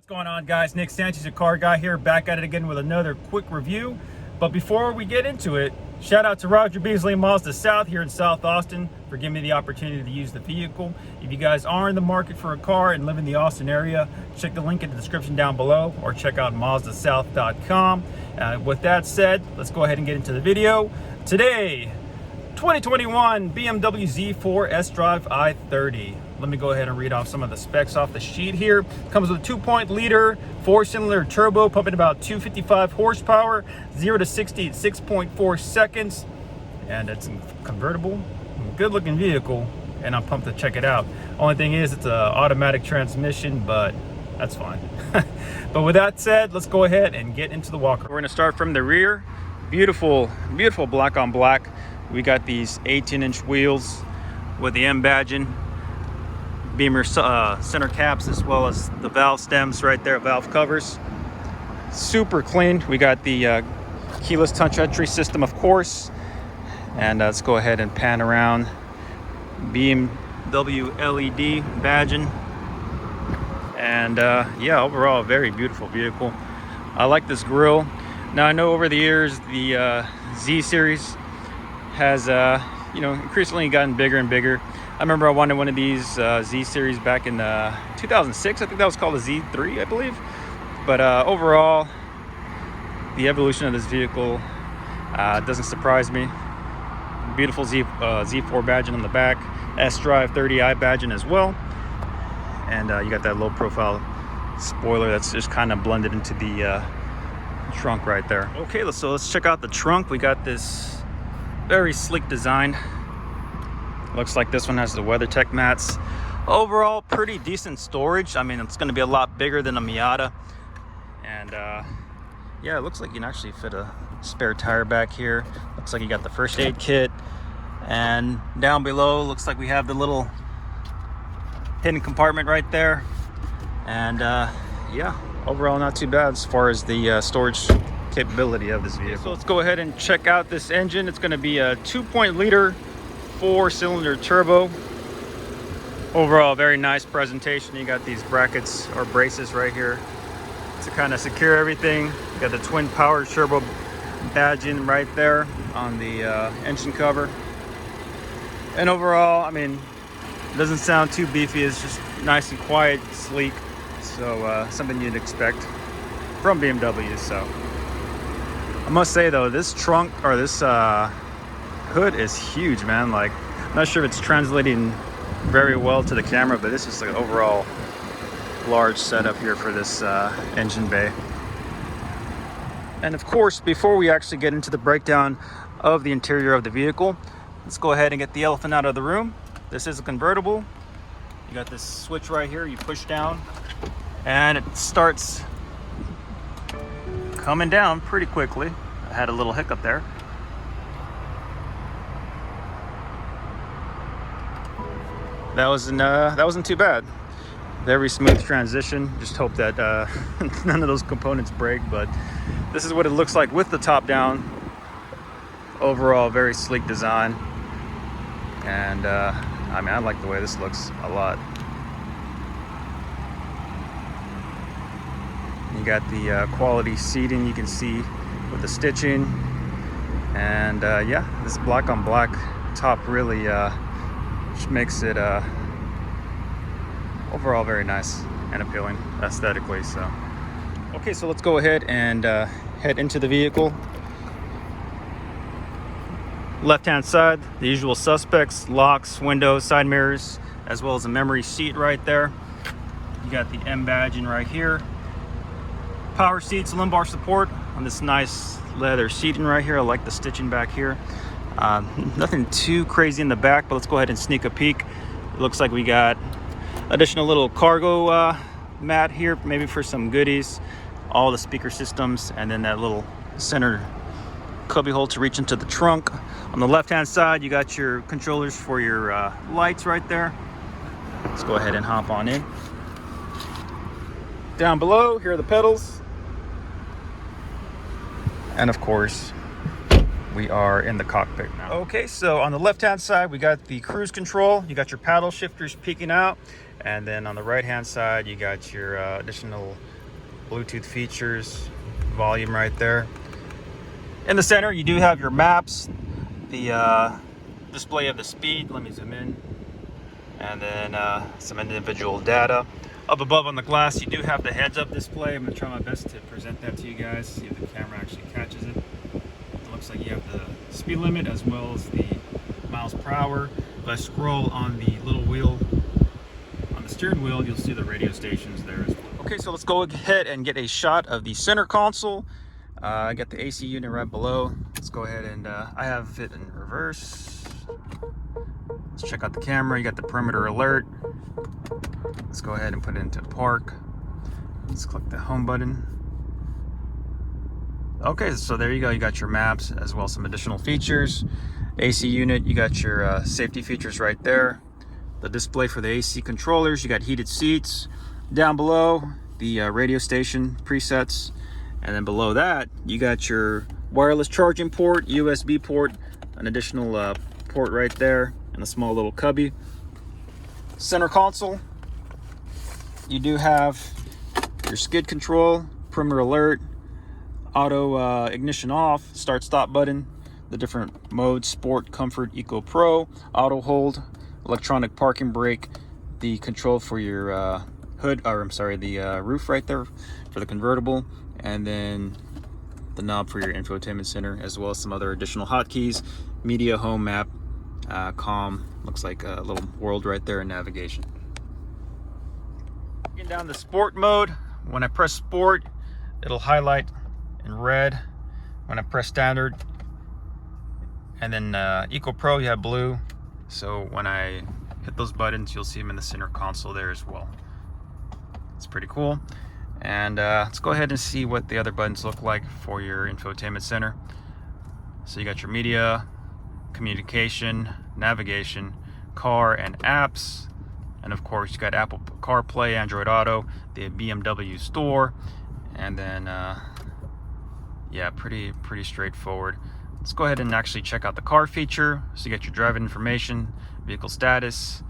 What's going on, guys? Nick Sanchez, your car guy here, back at it again with another quick review. But before we get into it, shout out to Roger Beasley Mazda South here in South Austin for giving me the opportunity to use the vehicle. If you guys are in the market for a car and live in the Austin area, check the link in the description down below or check out mazdasouth.com. With that said, let's go ahead and get into the video. Today, 2021 BMW Z4 SDrive i30. Let me go ahead and read off some of the specs off the sheet here. Comes with a 2.0-liter 4-cylinder turbo, pumping about 255 horsepower, 0 to 60 at 6.4 seconds. And it's a convertible, good looking vehicle, and I'm pumped to check it out. Only thing is it's an automatic transmission, but that's fine. But with that said, let's go ahead and get into the walk. We're gonna start from the rear. Beautiful, beautiful black on black. We got these 18-inch wheels with the M badging, Beamer center caps, as well as the valve stems right there, valve covers. Super clean. We got the keyless touch entry system, of course. And let's go ahead and pan around. BMW LED badging. And yeah, overall, a very beautiful vehicle. I like this grille. Now, I know over the years, the Z series has increasingly gotten bigger and bigger. I remember I wanted one of these Z series back in 2006. I think that was called a Z3, I believe. But overall, the evolution of this vehicle doesn't surprise me. Beautiful Z4 badging on the back, SDrive 30i badging as well. And you got that low profile spoiler that's just kind of blended into the trunk right there. Okay, so let's check out the trunk. We got this very sleek design. Looks like this one has the WeatherTech mats. Overall, pretty decent storage. I mean, it's going to be a lot bigger than a Miata. And yeah, it looks like you can actually fit a spare tire back here. Looks like you got the first aid kit. And down below, looks like we have the little hidden compartment right there. And yeah, overall not too bad as far as the storage capability of this vehicle. So let's go ahead and check out this engine. It's going to be a 2.0-liter 4-cylinder turbo. Overall, very nice presentation. You got these brackets or braces right here to kind of secure everything. You got the twin power turbo badging right there on the engine cover. And overall, I mean, it doesn't sound too beefy. It's just nice and quiet, sleek. So something you'd expect from BMW. So I must say though, this trunk or this hood is huge, man. Like, I'm not sure if it's translating very well to the camera, but this is like an overall large setup here for this engine bay. And of course, before we actually get into the breakdown of the interior of the vehicle, let's go ahead and get the elephant out of the room. This is a convertible. You got this switch right here, you push down and it starts coming down pretty quickly. I had a little hiccup there. That wasn't too bad. Very smooth transition. Just hope that none of those components break, but this is what it looks like with the top down. Overall, very sleek design. And I mean, I like the way this looks a lot. You got the quality seating you can see with the stitching. And yeah, this black on black top really which makes it overall very nice and appealing aesthetically. So okay, so let's go ahead and head into the vehicle. Left hand side, the usual suspects: locks, windows, side mirrors, as well as a memory seat right there. You got the M badging right here, power seats, lumbar support on this nice leather seating right here. I like the stitching back here. Nothing too crazy in the back, but let's go ahead and sneak a peek. It looks like we got additional little cargo mat here, maybe for some goodies. All the speaker systems, and then that little center cubby hole to reach into the trunk. On the left hand side, you got your controllers for your lights right there. Let's go ahead and hop on in. Down below, here are the pedals. And of course, we are in the cockpit now. Okay, so on the left hand side, we got the cruise control. You got your paddle shifters peeking out, And then on the right hand side, you got your additional Bluetooth features, volume right there. In the center, you do have your maps, the display of the speed. Let me zoom in. And then some individual data. Up above on the glass, you do have the heads-up display. I'm going to try my best to present that to you guys, see if the camera actually catches it. It looks like you have the speed limit as well as the miles per hour. If I scroll on the little wheel, on the steering wheel, you'll see the radio stations there as well. Okay, so let's go ahead and get a shot of the center console. I got the AC unit right below. Let's go ahead and I have it in reverse. Let's check out the camera. You got the perimeter alert. Let's go ahead and put it into park. Let's click the home button. Okay, so there you go. You got your maps as well as some additional features. AC unit, you got your safety features right there. The display for the AC controllers. You got heated seats. Down below, the radio station presets. And then below that, you got your wireless charging port, USB port, an additional port right there, and a small little cubby. Center console, you do have your skid control, perimeter alert, auto ignition off, start stop button, the different modes, sport, comfort, eco pro, auto hold, electronic parking brake, the control for your hood, or I'm sorry, the roof right there for the convertible, and then the knob for your infotainment center, as well as some other additional hotkeys, media, home, map, calm, looks like a little world right there, and navigation. Getting down the sport mode, when I press sport, it'll highlight in red. When I press standard, and then eco pro, you have blue. So when I hit those buttons, you'll see them in the center console there as well. It's pretty cool. And let's go ahead and see what the other buttons look like for your infotainment center. So you got your media, communication, navigation, car and apps, and of course you got Apple CarPlay, Android Auto, the BMW store, and then yeah, pretty straightforward. Let's go ahead and actually check out the car feature. So you got your driving information, vehicle status,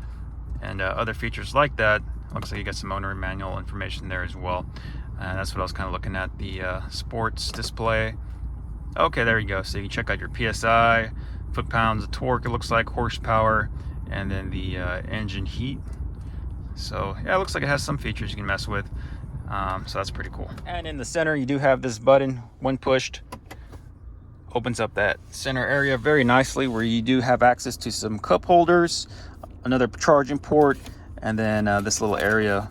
and other features like that. Looks like you got some owner manual information there as well. That's what I was kind of looking at, the sports display. Okay, there you go. So you can check out your PSI, foot-pounds of torque, it looks like, horsepower, and then the engine heat. So yeah, it looks like it has some features you can mess with. So that's pretty cool. And in the center, you do have this button. When pushed, opens up that center area very nicely, where you do have access to some cup holders, another charging port, and then this little area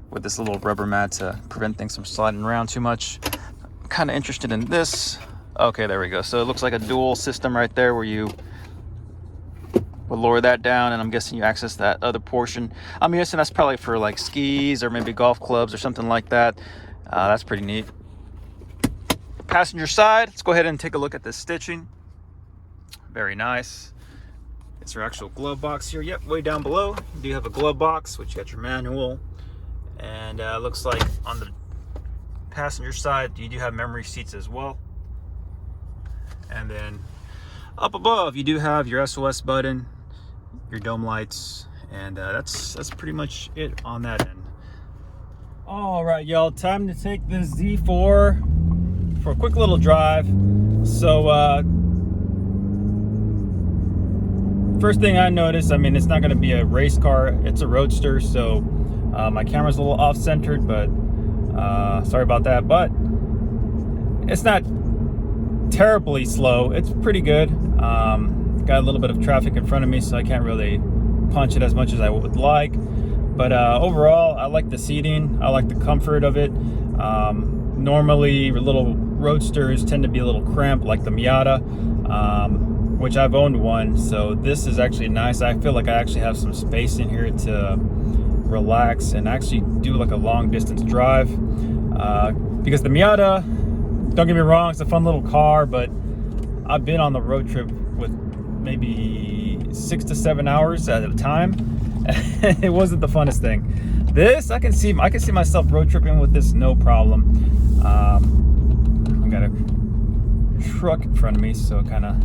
with this little rubber mat to prevent things from sliding around too much. I'm kind of interested in this. Okay, there we go. So it looks like a dual system right there, where you would lower that down, and I'm guessing you access that other portion. I'm guessing that's probably for like skis or maybe golf clubs or something like that. That's pretty neat. Passenger side, let's go ahead and take a look at this stitching. Very nice. It's your actual glove box here. Yep, way down below you do have a glove box, which you got your manual, and looks like on the passenger side you do have memory seats as well. And then up above you do have your SOS button, your dome lights, and that's pretty much it on that end. All right, y'all, time to take this Z4 for a quick little drive. So first thing I noticed, I mean, it's not going to be a race car, it's a roadster, so my camera's a little off-centered, but sorry about that. But it's not terribly slow, it's pretty good. Got a little bit of traffic in front of me, so I can't really punch it as much as I would like, but overall I like the seating, I like the comfort of it. Normally little roadsters tend to be a little cramped, like the Miata, which I've owned one, so this is actually nice. I feel like I actually have some space in here to relax and actually do like a long distance drive, because the Miata, don't get me wrong, it's a fun little car, but I've been on the road trip with maybe 6 to 7 hours at a time. It wasn't the funnest thing. This, I can see myself road tripping with this, no problem. I've got a truck in front of me, so kind of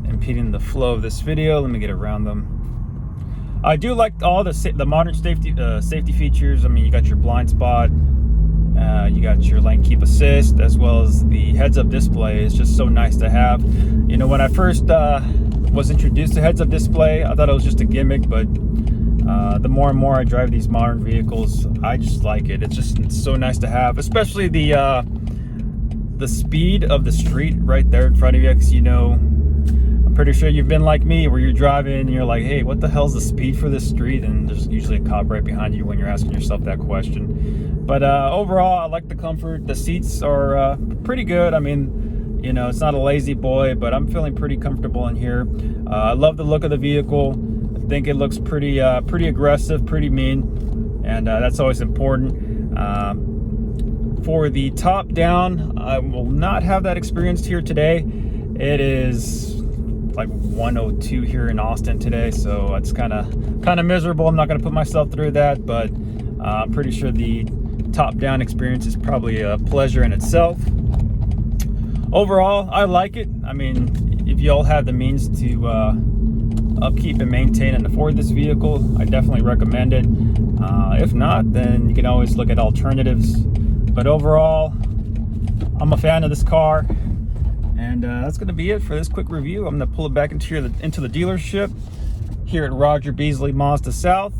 impeding the flow of this video. Let me get around them. I do like all the modern safety features. I mean, you got your blind spot, you got your lane keep assist, as well as the heads-up display. It's just so nice to have. You know, when I first was introduced to heads-up display, I thought it was just a gimmick, but the more and more I drive these modern vehicles, I just like it. It's so nice to have, especially the speed of the street right there in front of you. Because, you know, I'm pretty sure you've been like me, where you're driving and you're like, hey, what the hell's the speed for this street? And there's usually a cop right behind you when you're asking yourself that question. But overall, I like the comfort. The seats are pretty good. I mean, you know, it's not a lazy boy, but I'm feeling pretty comfortable in here. I love the look of the vehicle. I think it looks pretty aggressive, pretty mean, and that's always important. For the top down, I will not have that experienced here today. It is like 102 here in Austin today, so it's kind of miserable. I'm not going to put myself through that, but I'm pretty sure the top down experience is probably a pleasure in itself. Overall, I like it. I mean, if you all have the means to upkeep and maintain and afford this vehicle, I definitely recommend it. If not, then you can always look at alternatives. But overall, I'm a fan of this car, and that's going to be it for this quick review. I'm going to pull it back into the dealership here at Roger Beasley Mazda South.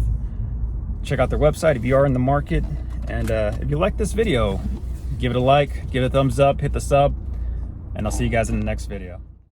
Check out their website if you are in the market, and if you like this video, give it a like, give it a thumbs up, hit the sub, and I'll see you guys in the next video.